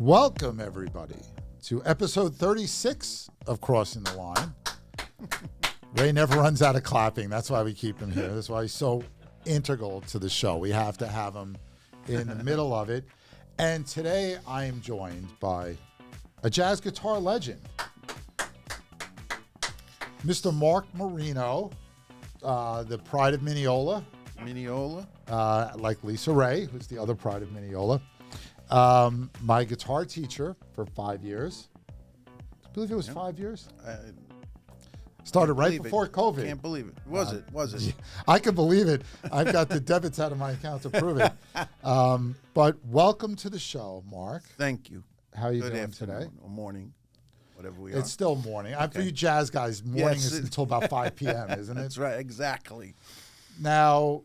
Welcome, everybody, to episode 36 of Crossing the Line. Ray never runs out of clapping. That's why we keep him here. That's why he's so integral to the show. We have to have him in the middle of it. And today I am joined by a jazz guitar legend, Mr. Mark Marino, the pride of Mineola. Like Lisa Ray, who's the other pride of Mineola. My guitar teacher for 5 years. I believe it was 5 years. Started right before COVID. Can't believe it. Was it? I can believe it. I've got the debits out of my account to prove it. But welcome to the show, Mark. Thank you. How are you Good doing afternoon today? or morning, whatever we are. It's still morning. For you jazz guys, morning Yes. is until about 5 p.m., isn't it? That's right, exactly. Now,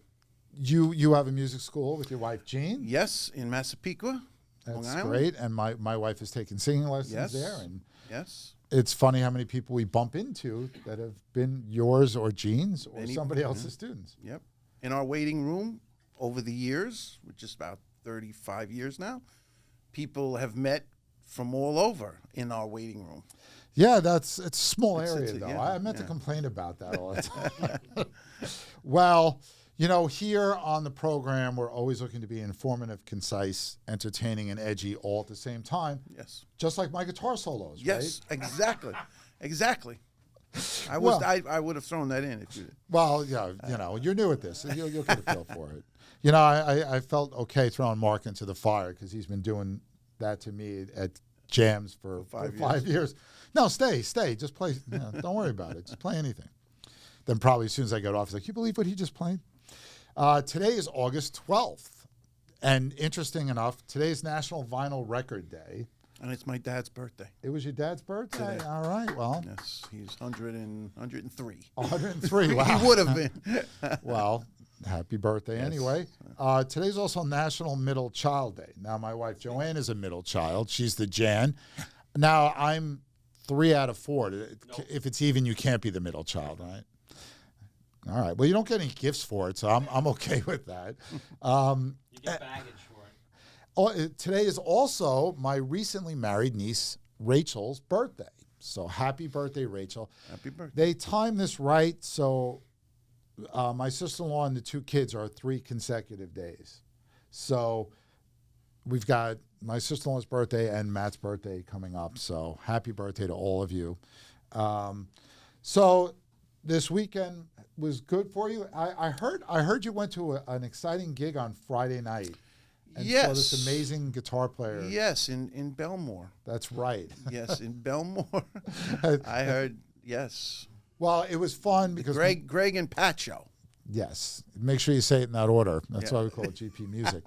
you have a music school with your wife, Jean. Yes, in Massapequa, Long That's Island. great. And my wife has taken singing lessons there. And Yes. it's funny how many people we bump into that have been yours or Jean's or somebody else's students. Yep. In our waiting room over the years, which is about 35 years now, people have met from all over in our waiting room. Yeah, it's a small area, it's though. yeah, I meant to yeah. complain about that all the time. Well, here on the program, we're always looking to be informative, concise, entertaining, and edgy all at the same time. Yes. Just like my guitar solos, Yes, right? exactly. I would have thrown that in if you did. Well, yeah, you're new at this. So you'll get a feel for it. I felt okay throwing Mark into the fire because he's been doing that to me at jams for 5 years. No, stay. Just play. Don't worry about it. Just play anything. Then probably as soon as I get off, he's like, you believe what he just played? Today is August 12th. And interesting enough, today is National Vinyl Record Day. And it's my dad's birthday. It was your dad's birthday? Today. All right, well. Yes, he's 103. 103, wow. He would have been. Well, happy birthday anyway. Today's also National Middle Child Day. Now, my wife Joanne is a middle child. She's the Jan. Now, I'm 3 out of 4. Nope. If it's even, you can't be the middle child, right? All right. Well, you don't get any gifts for it, so I'm okay with that. You get baggage for it. Today is also my recently married niece Rachel's birthday. So happy birthday, Rachel. Happy birthday. They timed this right, so my sister-in-law and the 2 kids are 3 consecutive days. So we've got my sister-in-law's birthday and Matt's birthday coming up. So happy birthday to all of you. So this weekend was good for you. I heard you went to an exciting gig on Friday night. And saw this amazing guitar player. Yes, in Belmore. That's right. Yes, in Belmore. I heard, yes. Well, it was fun because Greg and Pat show. Yes. Make sure you say it in that order. That's why we call it GP Music.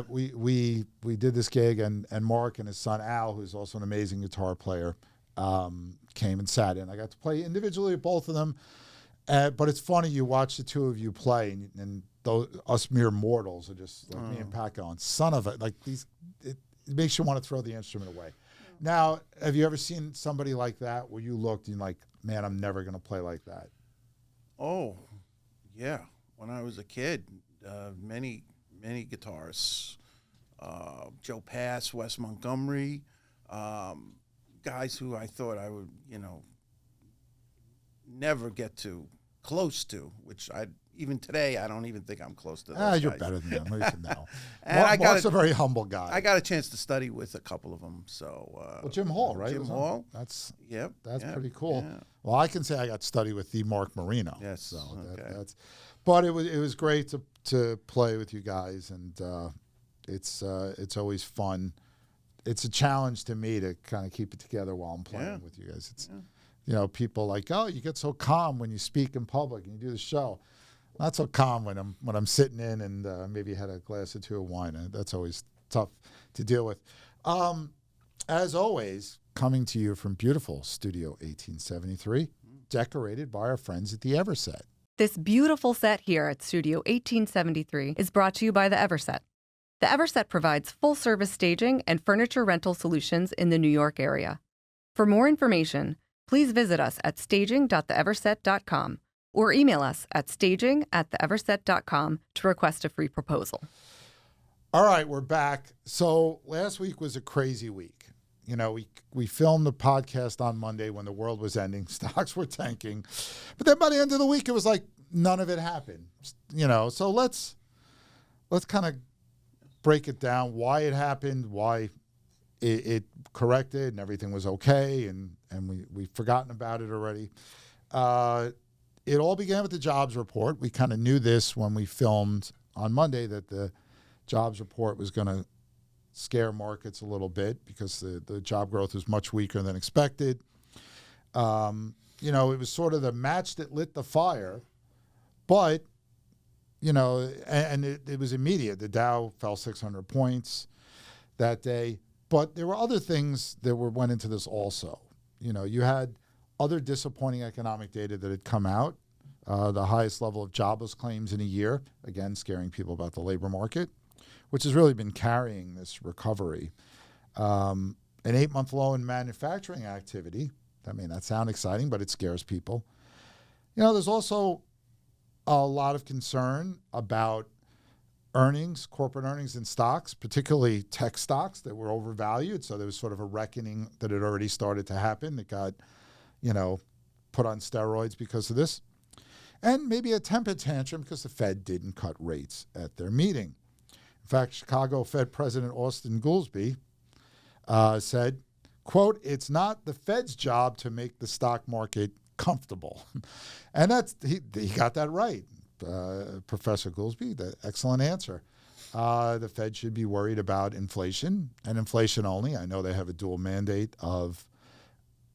We did this gig, and Mark and his son Al, who's also an amazing guitar player, came and sat in. I got to play individually with both of them. But it's funny, you watch the 2 of you play, and us mere mortals are just like me and Pat going, son of a, like these, it makes you want to throw the instrument away. Now, have you ever seen somebody like that where you looked and you're like, man, I'm never going to play like that? Oh, yeah. When I was a kid, many guitarists, Joe Pass, Wes Montgomery, guys who I thought I would, never get close to, which even today, I don't even think I'm close to those You're guys. better than them. You can know. And Mark's a very humble guy. I got a chance to study with a couple of them. So, well, Jim Hall, right? Jim Hall. That's Yep. pretty cool. Yeah. Well, I can say I got to study with the Mark Marino. Yes. So Okay. but it was great to play with you guys, and it's always fun. It's a challenge to me to kind of keep it together while I'm playing with you guys. It's people like, oh, you get so calm when you speak in public and you do the show. Not so calm when I'm sitting in and maybe had a glass or 2 of wine. That's always tough to deal with. As always, coming to you from beautiful Studio 1873, decorated by our friends at the Everset. This beautiful set here at Studio 1873 is brought to you by the Everset. The Everset provides full-service staging and furniture rental solutions in the New York area. For more information, please visit us at staging.theeverset.com or email us at staging@theeverset.com to request a free proposal. All right, we're back. So last week was a crazy week. You know, we filmed the podcast on Monday when the world was ending. Stocks were tanking. But then by the end of the week, it was like none of it happened. You know, so let's kind of break it down, why it happened, why it corrected and everything was okay, and we've forgotten about it already. It all began with the jobs report. We kind of knew this when we filmed on Monday, that the jobs report was going to scare markets a little bit because the job growth was much weaker than expected. You know, it was sort of the match that lit the fire, but, you know, and it was immediate. The Dow fell 600 points that day. But there were other things that went into this also. You know, you had other disappointing economic data that had come out, the highest level of jobless claims in a year, again, scaring people about the labor market, which has really been carrying this recovery. An 8-month low in manufacturing activity. That may not sound exciting, but it scares people. You know, there's also a lot of concern about earnings, corporate earnings in stocks, particularly tech stocks that were overvalued. So there was sort of a reckoning that had already started to happen that got, you know, put on steroids because of this. And maybe a temper tantrum because the Fed didn't cut rates at their meeting. In fact, Chicago Fed President Austin Goolsbee said, quote, "It's not the Fed's job to make the stock market comfortable." And he got that right. Professor Goolsbee, excellent answer. The Fed should be worried about inflation and inflation only. I know they have a dual mandate of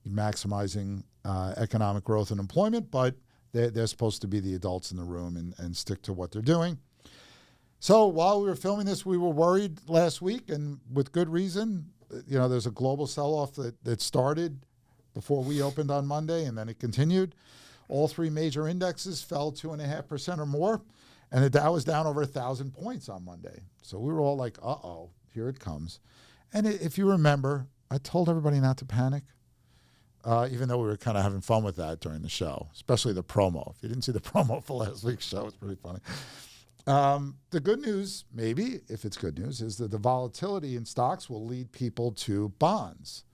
maximizing economic growth and employment, but they're supposed to be the adults in the room and stick to what they're doing. So while we were filming this, we were worried last week, and with good reason. You know, there's a global sell-off that started before we opened on Monday, and then it continued. All three major indexes fell 2.5% or more, and the Dow was down over 1,000 points on Monday. So we were all like, uh-oh, here it comes. And if you remember, I told everybody not to panic, even though we were kind of having fun with that during the show, especially the promo. If you didn't see the promo for last week's show, it's pretty funny. The good news, maybe, if it's good news, is that the volatility in stocks will lead people to bonds,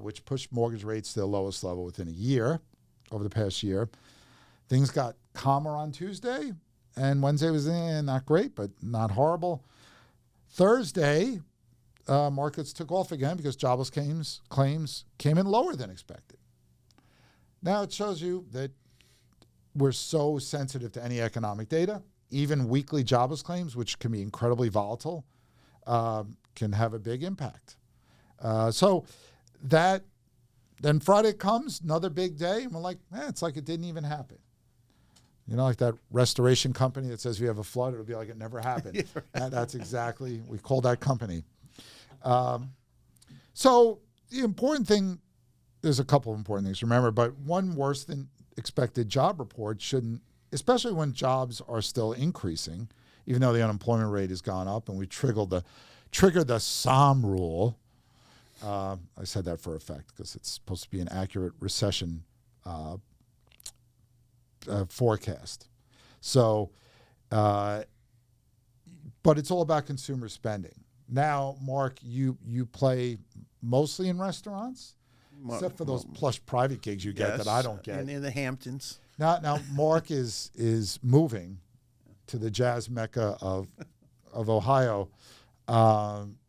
which pushed mortgage rates to the lowest level within a year. Over the past year, things got calmer on Tuesday, and Wednesday was not great, but not horrible. Thursday, markets took off again because jobless claims came in lower than expected. Now it shows you that we're so sensitive to any economic data. Even weekly jobless claims, which can be incredibly volatile, can have a big impact. Then Friday comes, another big day, and we're like, it's like it didn't even happen. You know, like that restoration company that says we have a flood, it'll be like it never happened. Yeah, that's exactly, we call that company. So the important thing, there's a couple of important things to remember, but one worse than expected job report shouldn't, especially when jobs are still increasing, even though the unemployment rate has gone up and we triggered the SOM rule. I said that for effect because it's supposed to be an accurate recession forecast. So, but it's all about consumer spending. Now, Mark, you play mostly in restaurants, except for those plush private gigs you get that I don't get. And in the Hamptons. Now Mark is moving to the jazz mecca of Ohio.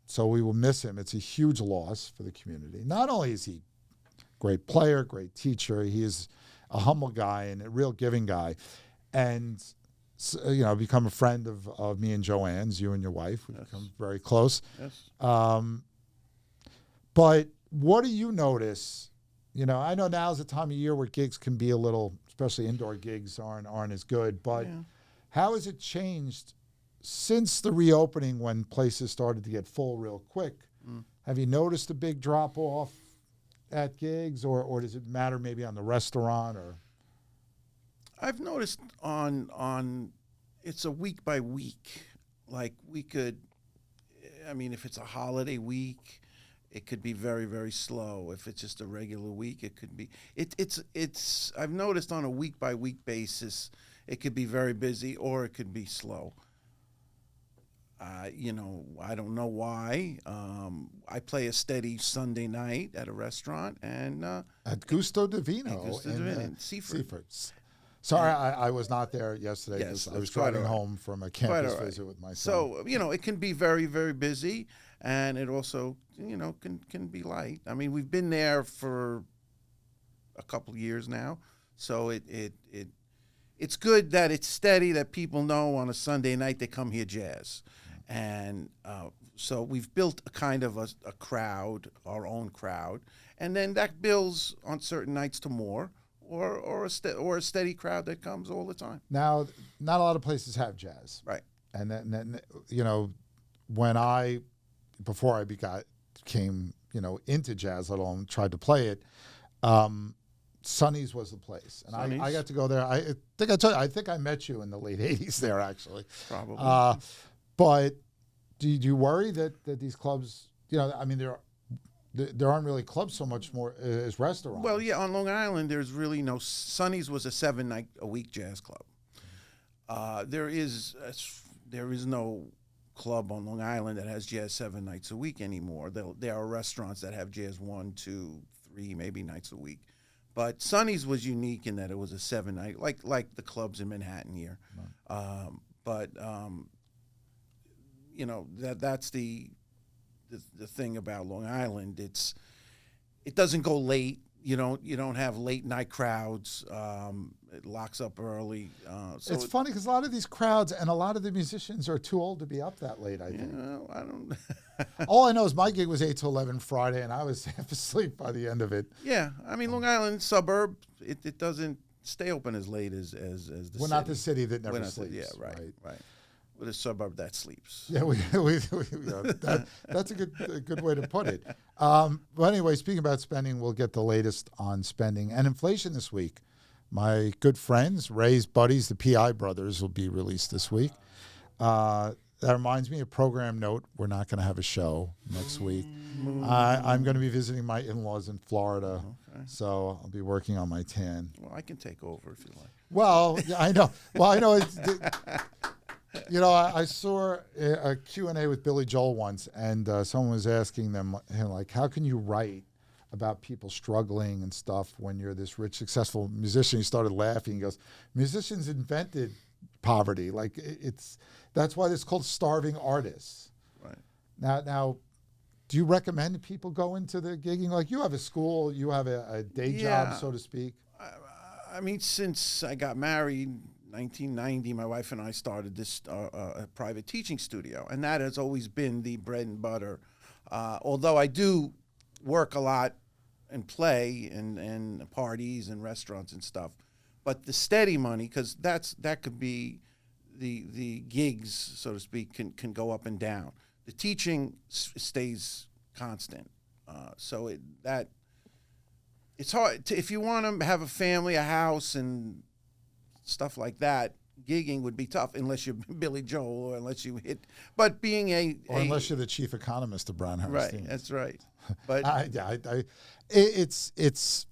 So we will miss him. It's a huge loss for the community. Not only is he a great player, great teacher, he is a humble guy and a real giving guy. And, you know, become a friend of me and Joanne's, you and your wife. We've become very close. Yes. But what do you notice? You know, I know now's the time of year where gigs can be a little, especially indoor gigs aren't as good. But how has it changed since the reopening when places started to get full real quick? Have you noticed a big drop off at gigs, or does it matter maybe on the restaurant? Or I've noticed on it's a week by week. Like if it's a holiday week, it could be very, very slow. If it's just a regular week, it could be. It's. I've noticed on a week by week basis, it could be very busy or it could be slow. You know, I don't know why. I play a steady Sunday night at a restaurant and At Gusto Divino in Seaford. Seaford's. Sorry, I was not there yesterday Yes, because I was that's quite driving all right. home from a Quite campus all right. visit with my son. So, you know, it can be very, very busy, and it also, you know, can be light. I mean, we've been there for a couple of years now, so it's good that it's steady, that people know on a Sunday night they come hear jazz. And so we've built a kind of a crowd, our own crowd, and then that builds on certain nights to more, or a steady crowd that comes all the time. Now, not a lot of places have jazz. Right. And then you know, before I came, you know, into jazz, let alone tried to play it, Sonny's was the place. And I got to go there. I think I told you, I think I met you in the late 80s there, actually. Probably. But do you worry that these clubs, you know, I mean, there aren't really clubs so much more as restaurants. Well, yeah, on Long Island, there's really no. Sonny's was a 7-night-a-week jazz club. There is no club on Long Island that has jazz 7 nights a week anymore. There are restaurants that have jazz 1, 2, 3, maybe nights a week. But Sonny's was unique in that it was a 7-night, like the clubs in Manhattan here. Right. But you know, that's the thing about Long Island. It doesn't go late. You don't have late night crowds. It locks up early. So it's funny because a lot of these crowds and a lot of the musicians are too old to be up that late, I think. I don't. All I know is my gig was 8 to 11 Friday, and I was half asleep by the end of it. Yeah, I mean, Long Island suburb, it doesn't stay open as late as the city. We're not the city that never sleeps. Yeah, right. With a suburb that sleeps. Yeah, that's a good way to put it. But anyway, speaking about spending, we'll get the latest on spending and inflation this week. My good friends, Ray's buddies, the PI brothers, will be released this week. That reminds me, a program note, we're not going to have a show next week. I'm going to be visiting my in-laws in Florida, so I'll be working on my tan. Well, I can take over if you like. Well, yeah, I know. Well, I know. You know, I saw a Q&A with Billy Joel once, and someone was asking him, like, how can you write about people struggling and stuff when you're this rich, successful musician? He started laughing. He goes, musicians invented poverty. Like, that's why it's called starving artists. Right. Now, do you recommend people go into the gigging? Like, you have a school, you have a day job, so to speak. I mean, since I got married, 1990, my wife and I started this a private teaching studio, and that has always been the bread and butter. Although I do work a lot and play and parties and restaurants and stuff, but the steady money, because that could be the gigs, so to speak, can go up and down. The teaching stays constant, so it's hard if you want to have a family, a house, and stuff like that. Gigging would be tough unless you're Billy Joel or unless you hit. But being unless you're the chief economist of Brown Harris. Right, that's right. But it's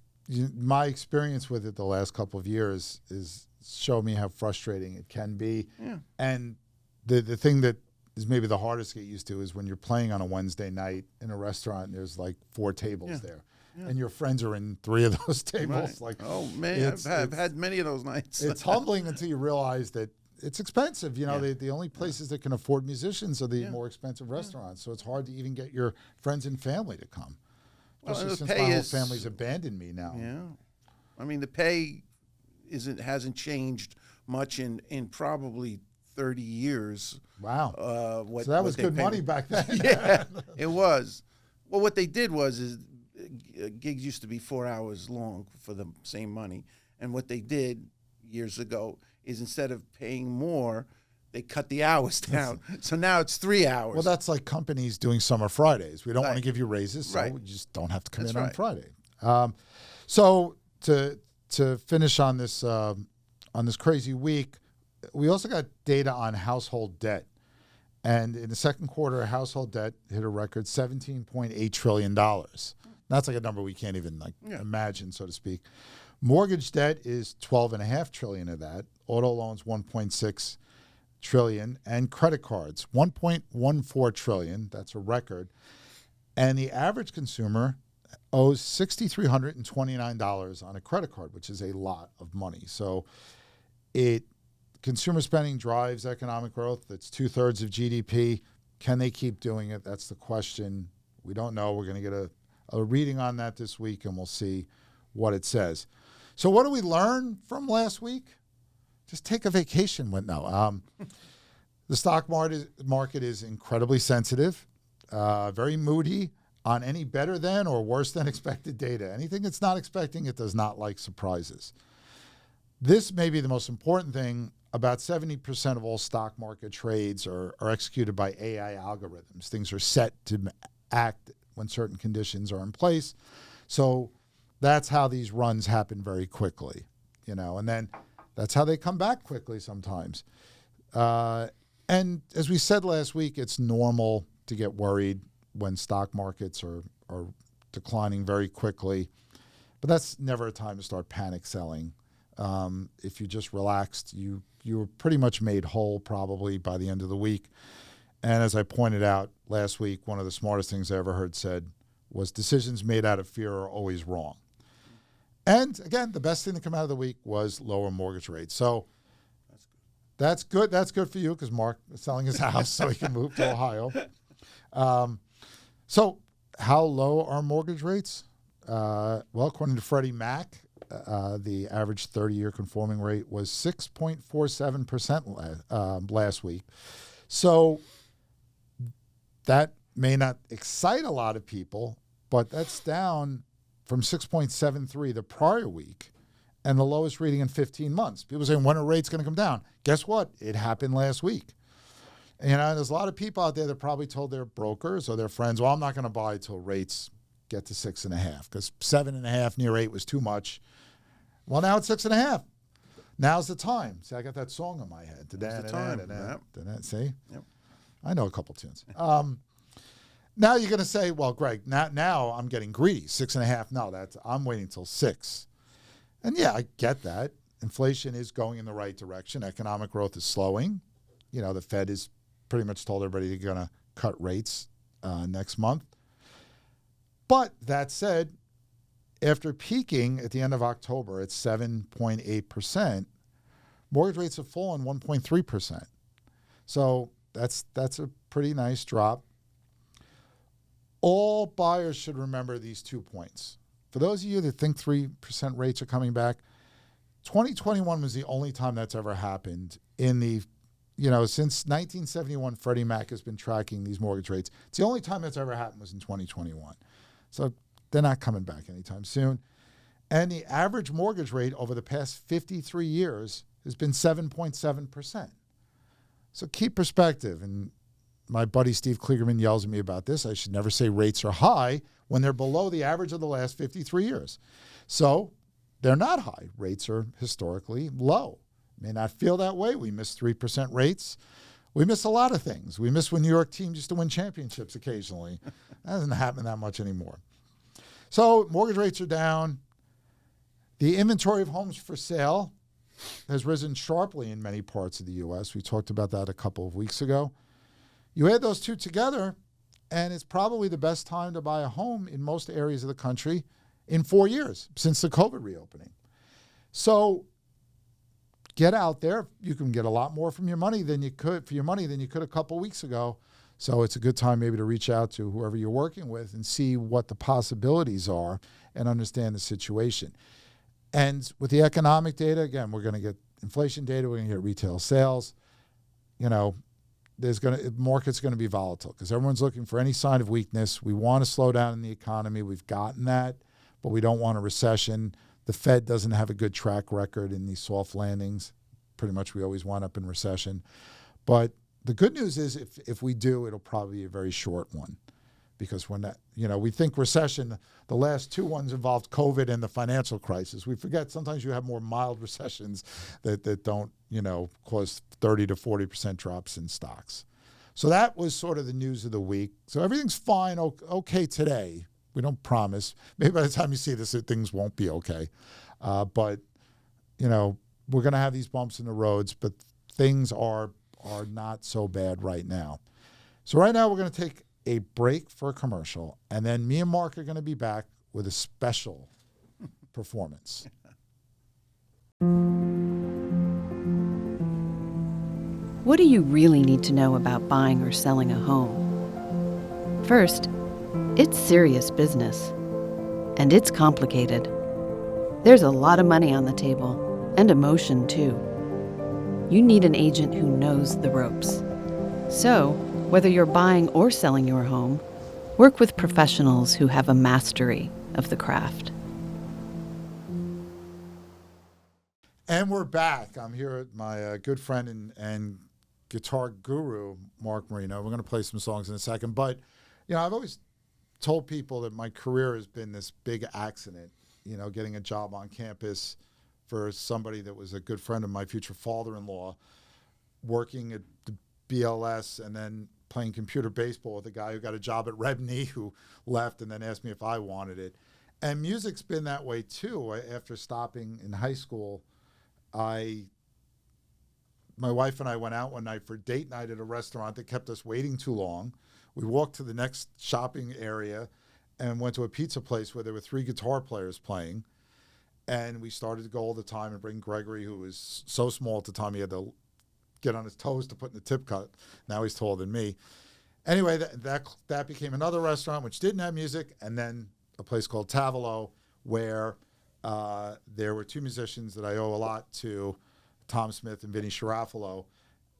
my experience with it the last couple of years is show me how frustrating it can be. Yeah. And the thing that is maybe the hardest to get used to is when you're playing on a Wednesday night in a restaurant and there's like 4 tables there. Yeah. And your friends are in 3 of those tables. Right. Like, oh man, I've had many of those nights. It's humbling until you realize that it's expensive. You know, the only places that can afford musicians are the more expensive restaurants. So it's hard to even get your friends and family to come. Especially since my whole family's abandoned me now. Yeah, I mean the pay hasn't changed much in probably 30 years. Wow. So that was good money back then. Yeah, it was. Well, what they did was gigs used to be 4 hours long for the same money, and what they did years ago is instead of paying more, they cut the hours down. So now it's 3 hours. Well, that's like companies doing summer Fridays. We don't want to give you raises, so we just don't have to come in on Friday. So to finish on this crazy week, we also got data on household debt. And in the second quarter, household debt hit a record $17.8 trillion. That's like a number we can't even imagine, so to speak. Mortgage debt is $12.5 trillion of that. Auto loans, $1.6 trillion, and credit cards, 1.14 trillion. That's a record. And the average consumer owes $6,329 on a credit card, which is a lot of money. So consumer spending drives economic growth. That's 2/3 of GDP. Can they keep doing it? That's the question. We don't know. We're going to get a reading on that this week, and we'll see what it says. So what do we learn from last week? Just take a vacation. The stock market is incredibly sensitive, very moody on any better than or worse than expected data. Anything it's not expecting, it does not like surprises. This may be the most important thing. About 70% of all stock market trades are executed by AI algorithms. Things are set to act when certain conditions are in place. So that's how these runs happen very quickly, and then that's how they come back quickly sometimes. And as we said last week, it's normal to get worried when stock markets are declining very quickly. But that's never a time to start panic selling. If you just relaxed, you were pretty much made whole probably by the end of the week. And as I pointed out last week, one of the smartest things I ever heard said was decisions made out of fear are always wrong. And again, the best thing to come out of the week was lower mortgage rates. So that's good. That's good for you because Mark is selling his house so he can move to Ohio. So how low are mortgage rates? Well, according to Freddie Mac, the average 30-year conforming rate was 6.47% last week. So that may not excite a lot of people, but that's down from 6.73 the prior week and the lowest reading in 15 months. People saying, when are rates going to come down? Guess what? It happened last week. There's a lot of people out there that probably told their brokers or their friends, well, I'm not going to buy till rates get to 6.5 because 7.5 near 8 was too much. Well, now it's 6.5. Now's the time. See, I got that song in my head. Now's the time. See? Yep. I know a couple tunes. Now you're going to say, well, Greg, now I'm getting greedy. 6.5. No, I'm waiting till 6. And yeah, I get that. Inflation is going in the right direction. Economic growth is slowing. The Fed is pretty much told everybody they're going to cut rates next month. But that said, after peaking at the end of October at 7.8%, mortgage rates have fallen 1.3%. So that's a pretty nice drop. All buyers should remember these 2 points. For those of you that think 3% rates are coming back, 2021 was the only time that's ever happened since 1971, Freddie Mac has been tracking these mortgage rates. It's the only time that's ever happened was in 2021. So they're not coming back anytime soon. And the average mortgage rate over the past 53 years has been 7.7%. So keep perspective. And my buddy Steve Kligerman yells at me about this. I should never say rates are high when they're below the average of the last 53 years. So they're not high. Rates are historically low. May not feel that way. We miss 3% rates. We miss a lot of things. We miss when New York teams used to win championships occasionally. That doesn't happen that much anymore. So mortgage rates are down. The inventory of homes for sale has risen sharply in many parts of the U.S. We talked about that a couple of weeks ago. You add those two together, and it's probably the best time to buy a home in most areas of the country in 4 years since the COVID reopening. So get out there. You can get a lot more from your money than you could a couple weeks ago. So it's a good time maybe to reach out to whoever you're working with and see what the possibilities are and understand the situation. And with the economic data, again, we're going to get inflation data. We're going to get retail sales. Market's going to be volatile because everyone's looking for any sign of weakness. We want to slow down in the economy. We've gotten that, but we don't want a recession. The Fed doesn't have a good track record in these soft landings. Pretty much we always wind up in recession. But the good news is if we do, it'll probably be a very short one because when we think recession, the last two ones involved COVID and the financial crisis. We forget sometimes you have more mild recessions that don't, cause 30 to 40% drops in stocks. So that was sort of the news of the week. So everything's fine, okay today. We don't promise. Maybe by the time you see this, things won't be okay. But, we're going to have these bumps in the roads, but things are are not so bad right now. So right now we're going to take a break for a commercial, and then me and Mark are going to be back with a special performance. What do you really need to know about buying or selling a home? First, it's serious business, and it's complicated. There's a lot of money on the table, and emotion too. You need an agent who knows the ropes. So, whether you're buying or selling your home, work with professionals who have a mastery of the craft. And we're back. I'm here with my good friend and guitar guru, Mark Marino. We're going to play some songs in a second. But, I've always told people that my career has been this big accident, getting a job on campus for somebody that was a good friend of my future father-in-law, working at the BLS and then playing computer baseball with a guy who got a job at Rebney who left and then asked me if I wanted it. And music's been that way too. After stopping in high school, my wife and I went out one night for date night at a restaurant that kept us waiting too long. We walked to the next shopping area and went to a pizza place where there were 3 guitar players playing. And we started to go all the time and bring Gregory, who was so small at the time, he had to get on his toes to put in the tip cut. Now he's taller than me. Anyway, that became another restaurant which didn't have music, and then a place called Tavolo, where there were 2 musicians that I owe a lot to, Tom Smith and Vinny Sciarafalo.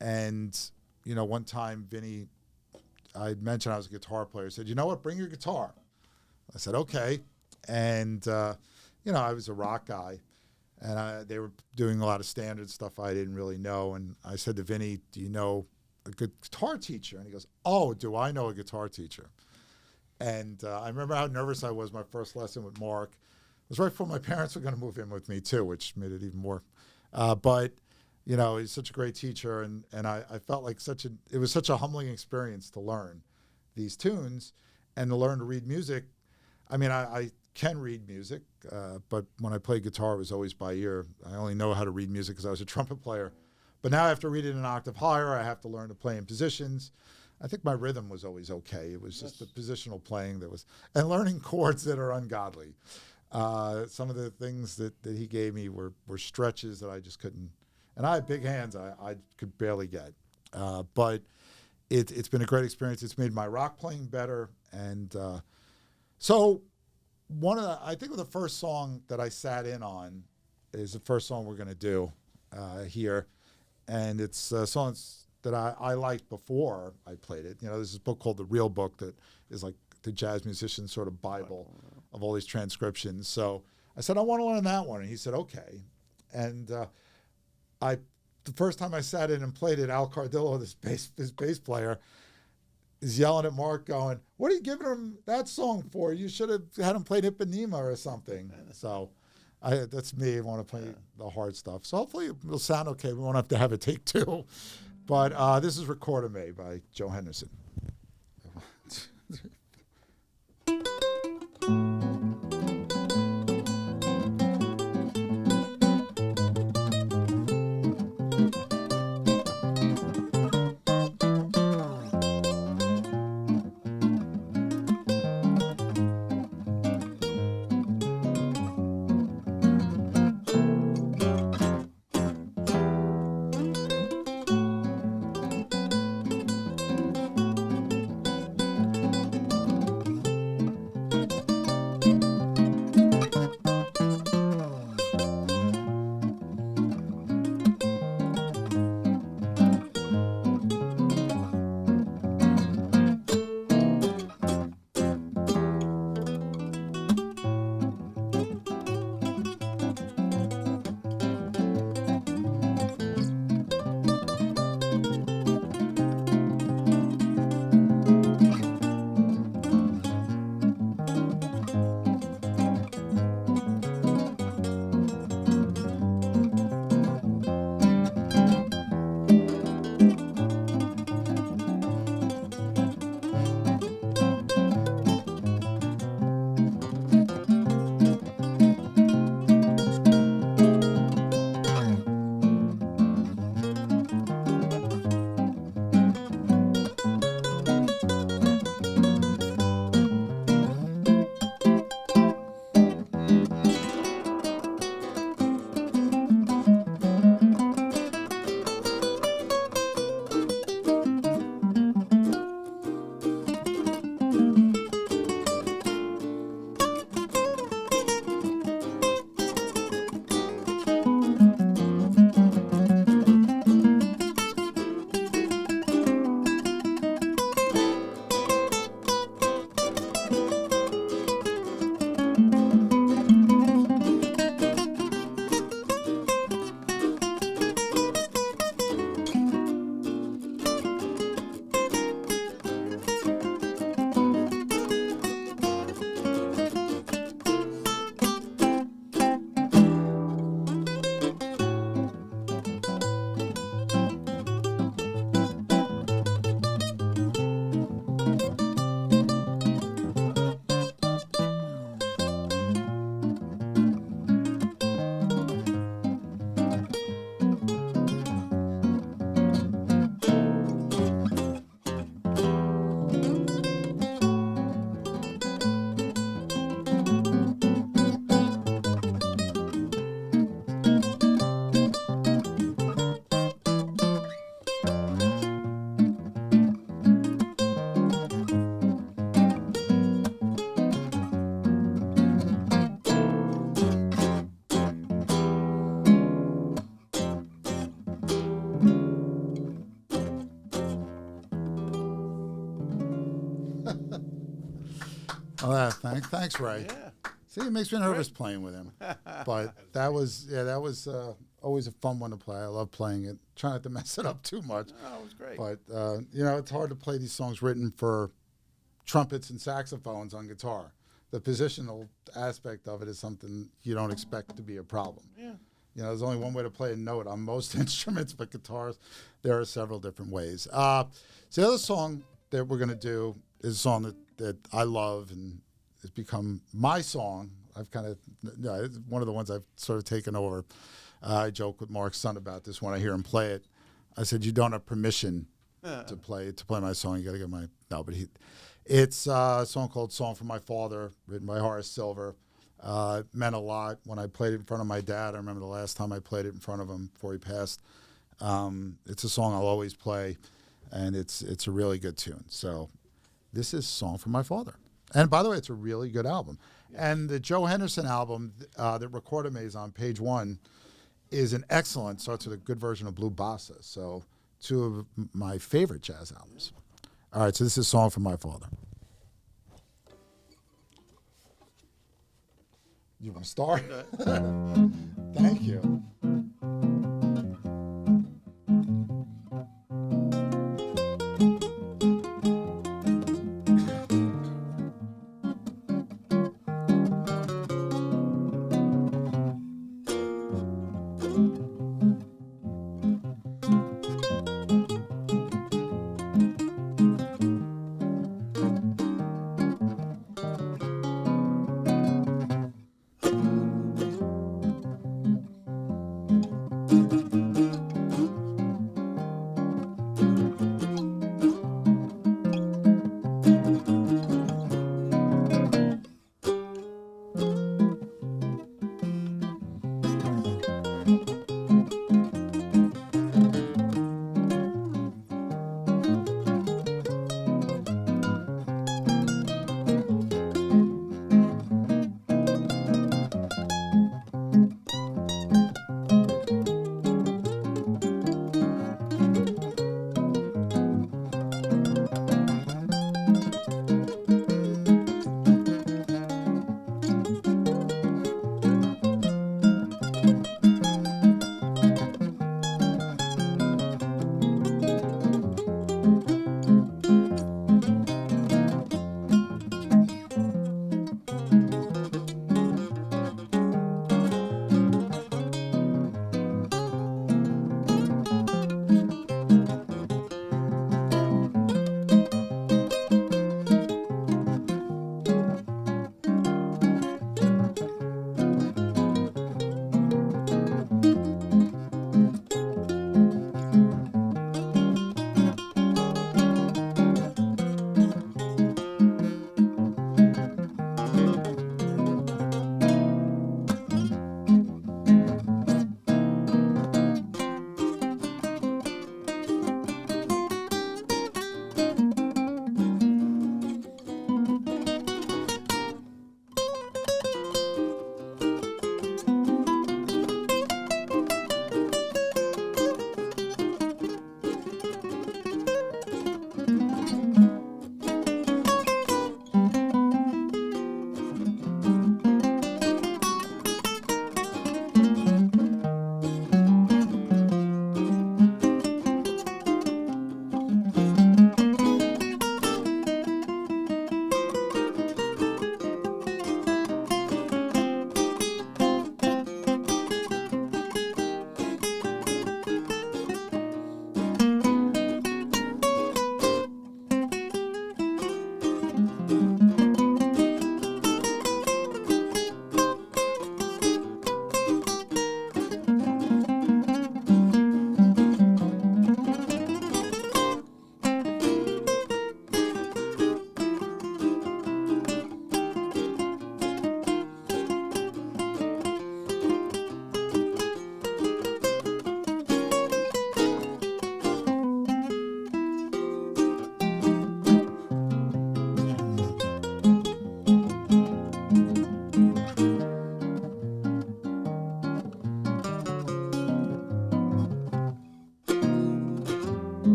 And, one time Vinny, I mentioned I was a guitar player, said, "You know what, bring your guitar." I said, okay. And, I was a rock guy, and they were doing a lot of standard stuff I didn't really know. And I said to Vinny, "Do you know a good guitar teacher?" And he goes, "Oh, do I know a guitar teacher?" And I remember how nervous I was my first lesson with Mark. It was right before my parents were going to move in with me, too, which made it even more. But, he's such a great teacher, and I felt like it was such a humbling experience to learn these tunes and to learn to read music. I mean, I can read music, but when I played guitar, it was always by ear. I only know how to read music because I was a trumpet player. But now I have to read it an octave higher. I have to learn to play in positions. I think my rhythm was always okay. It was just the positional playing and learning chords that are ungodly. Some of the things that he gave me were stretches that I just couldn't. And I had big hands I could barely get. But it's been a great experience. It's made my rock playing better. And so I think the first song that I sat in on is the first song we're going to do here. And it's songs that I liked before I played it. There's this book called The Real Book that is like the jazz musician's sort of Bible of all these transcriptions. So I said, I want to learn that one. And he said, okay. And the first time I sat in and played it, Al Cardillo, his bass player, is yelling at Mark going, "What are you giving him that song for? You should have had him play Ipanema or something." So that's me. I want to play the hard stuff. So hopefully it'll sound okay. We won't have to have a take 2. But this is Record of Me by Joe Henderson. Oh, thanks, Ray. Yeah. See, it makes me nervous playing with him. But that was always a fun one to play. I love playing it. Try not to mess it up too much. Oh, it was great. But, it's hard to play these songs written for trumpets and saxophones on guitar. The positional aspect of it is something you don't expect to be a problem. Yeah. There's only one way to play a note on most instruments, but guitars, there are several different ways. So the other song that we're going to do is a song that I love and has become my song. I've it's one of the ones I've sort of taken over. I joke with Mark's son about this when I hear him play it. I said, "You don't have permission to play my song. You got to get my..." No, but it's a song called "Song for My Father," written by Horace Silver. It meant a lot when I played it in front of my dad. I remember the last time I played it in front of him before he passed. It's a song I'll always play, and it's a really good tune. So this is "Song for My Father." And by the way, it's a really good album. Yeah. And the Joe Henderson album that Recordame is on page 1 is an excellent, starts with a good version of Blue Bossa. So 2 of my favorite jazz albums. All right, so this is "Song for My Father." You want to start? Thank you.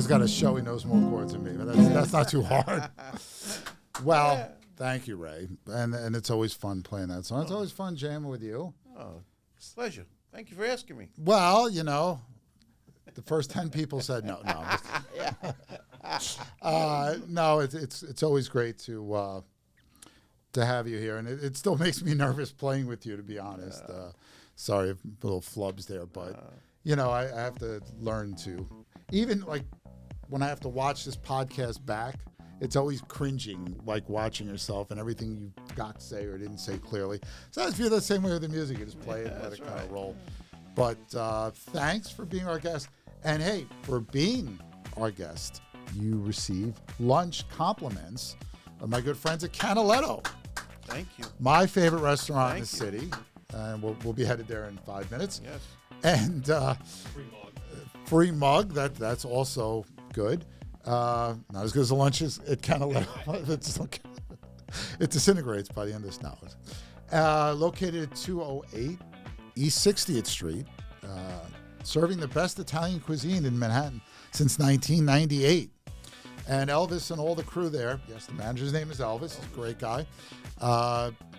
Jam's got a show. He knows more chords than me, but that's not too hard. Well, thank you, Ray. And it's always fun playing that song. It's always fun jamming with you. Oh, pleasure. Thank you for asking me. Well, the first 10 people said no. No, it's always great to have you here, and it still makes me nervous playing with you, to be honest. Sorry, little flubs there, but I have to learn to, even like when I have to watch this podcast back, it's always cringing, like watching yourself and everything you got to say or didn't say clearly. So I feel the same way with the music. You just play it and let it kind of roll. But thanks for being our guest. And hey, for being our guest, you receive lunch compliments of my good friends at Canaletto. Thank you. My favorite restaurant in the city. And we'll be headed there in 5 minutes. Yes. And free mug. That's also good. Not as good as the lunches at Canaletto. It disintegrates by the end of this knowledge. Located at 208 East 60th Street, serving the best Italian cuisine in Manhattan since 1998. And Elvis and all the crew there, yes, the manager's name is Elvis, he's a great guy,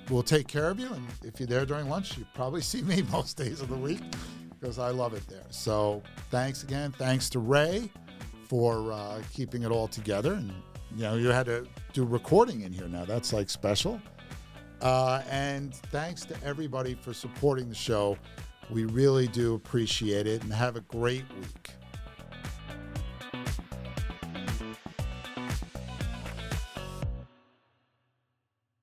will take care of you. And if you're there during lunch, you probably see me most days of the week because I love it there. So thanks again. Thanks to Ray for keeping it all together. And, you had to do recording in here now. That's like special. And thanks to everybody for supporting the show. We really do appreciate it, and have a great week.